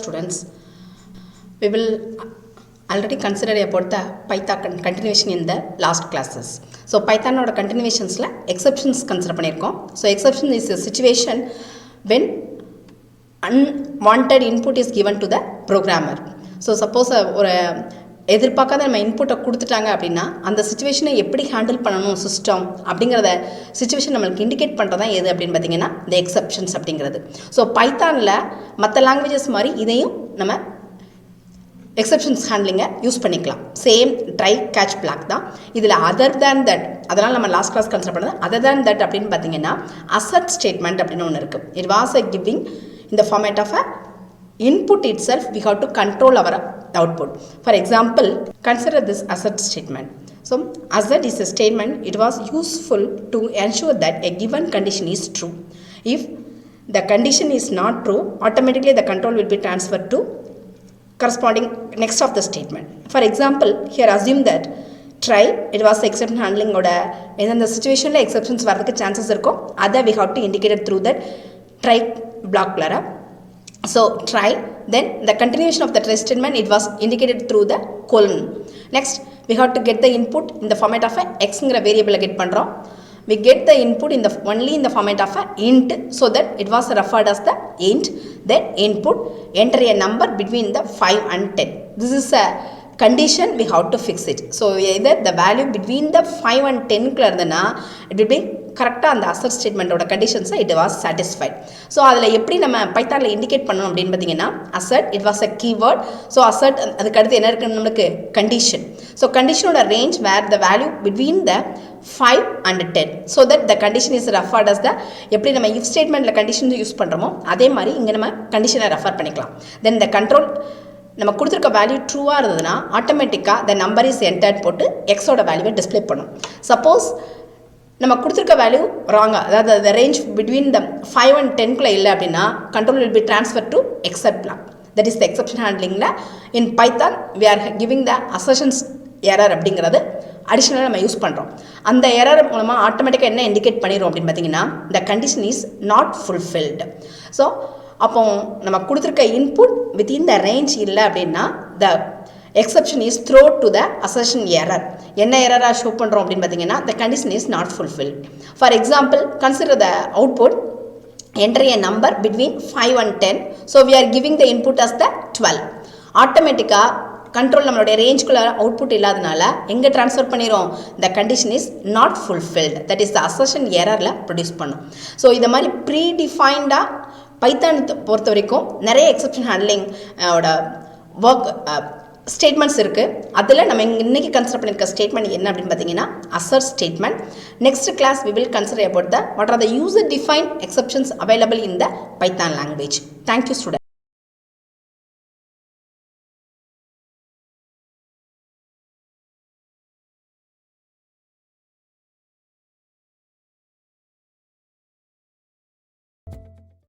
Students, we will already consider about the Python continuation in the last classes. So Python oda continuations la exceptions consider பண்ணிருக்கோம். So exception is a situation when unwanted input is given to the programmer. So suppose ஒரு எதிர்பார்க்காத நம்ம இன்புட்டை கொடுத்துட்டாங்க அப்படின்னா அந்த சுச்சுவேஷனை எப்படி ஹேண்டில் பண்ணணும் சிஸ்டம் அப்படிங்கிறத சுச்சுவேஷன் நம்மளுக்கு இண்டிகேட் பண்ணுறது தான் எது அப்படின்னு பார்த்தீங்கன்னா இந்த எக்ஸப்ஷன்ஸ் அப்படிங்கிறது. ஸோ பைத்தானில் மற்ற லாங்குவேஜஸ் மாதிரி இதையும் நம்ம எக்ஸப்ஷன்ஸ் ஹேண்ட்லிங்கை யூஸ் பண்ணிக்கலாம். சேம் ட்ரை கேட்ச் பிளாக் தான். இதில் அதர் தேன் தட், அதனால் நம்ம லாஸ்ட் கிளாஸ் கன்சிடர் பண்ணது அதர் தேன் தட் அப்படின்னு பார்த்தீங்கன்னா அசர்ட் ஸ்டேட்மெண்ட் அப்படின்னு ஒன்று இருக்குது. It was a giving in the format of a input itself we have to control our output. For example, consider this assert statement. So assert is a statement. It was useful to ensure that a given condition is true. If the condition is not true, automatically the control will be transferred to corresponding next of the statement. For example, here assume that try, it was exception handling oda endha situation la exceptions varadhukku chances irukum, adha we have to indicate it through that try block lara. So try, then the continuation of the try statement, it was indicated through the colon. Next we have to get the input in the format of a x ங்கிற variable get பண்றோம். We get the input in the only in the format of a int, so that it was referred as the int. Then input, enter a number between the 5 and 10. This is a condition, we have to fix it. So either the value between the 5 and 10 க்குள்ள இருந்தனா it will be கரெக்டாக அந்த assert ஸ்டேட்மெண்ட்டோட கண்டிஷன்ஸை it was satisfied. So அதில் எப்படி நம்ம பைத்தானில் இண்டிகேட் பண்ணணும் அப்படின்னு பார்த்தீங்கன்னா assert, it was a keyword. So assert அதுக்கு அடுத்து என்ன இருக்குது நம்மளுக்கு கண்டிஷன். ஸோ கண்டிஷனோட range where the value between the 5 and 10, so that the condition is referred as the, எப்படி நம்ம இஃப் ஸ்டேட்மெண்ட்டில் கண்டிஷன் யூஸ் பண்ணுறோமோ அதே மாதிரி இங்கே நம்ம கண்டிஷனை ரெஃபர் பண்ணிக்கலாம். தென் த கண்ட்ரோல் நம்ம கொடுத்துருக்க வேல்யூ ட்ரூவாக இருந்ததுன்னா ஆட்டோமேட்டிக்காக த நம்பர் இஸ் என்டர்ட் போட்டு எக்ஸோட வேல்யூவை டிஸ்பிளே பண்ணும். சப்போஸ் நம்ம கொடுத்துருக்க வேல்யூ ராங்காக, அதாவது the range between the 5 and 10க்குள்ளே இல்லை அப்படின்னா control will be transferred to except block. That is the exception handlingல in Python we are giving the assertions error அப்படிங்கிறது அடிஷ்னலாக நம்ம யூஸ் பண்ணுறோம். அந்த எரர் மூலமாக ஆட்டோமேட்டிக்காக என்ன இண்டிகேட் பண்ணிடும் அப்படின்னு பார்த்தீங்கன்னா the condition is not fulfilled. So அப்போ நம்ம கொடுத்துருக்க இன்புட் வித்தின் த ரேஞ்ச் இல்லை அப்படின்னா the exception is thrown to the assertion error. என்ன எரராக ஷோ பண்ணுறோம் அப்படின்னு பார்த்தீங்கன்னா the condition is not fulfilled. For example, consider the output, enter a number between 5 and 10. So we are giving the input as the 12. ஆட்டோமேட்டிக்காக control நம்மளுடைய ரேஞ்சுக்குள்ள output இல்லாதனால எங்கே transfer பண்ணிடும், the condition is not fulfilled. That is the assertion errorல produce பண்ணும். So இதை மாதிரி ப்ரீடிஃபைன்டாக பைத்தான் பொறுத்த வரைக்கும் நிறைய எக்ஸப்ஷன் ஹேண்ட்லிங் ஓட ஒர்க் ஸ்டேட்மெண்ட்ஸ் இருக்குது. அதில் நம்ம இன்றைக்கி கன்சிடர் பண்ணியிருக்க ஸ்டேட்மெண்ட் என்ன அப்படின்னு பார்த்தீங்கன்னா assert statement. Next class we will consider about the what are the user defined exceptions available in the Python language. Thank you students.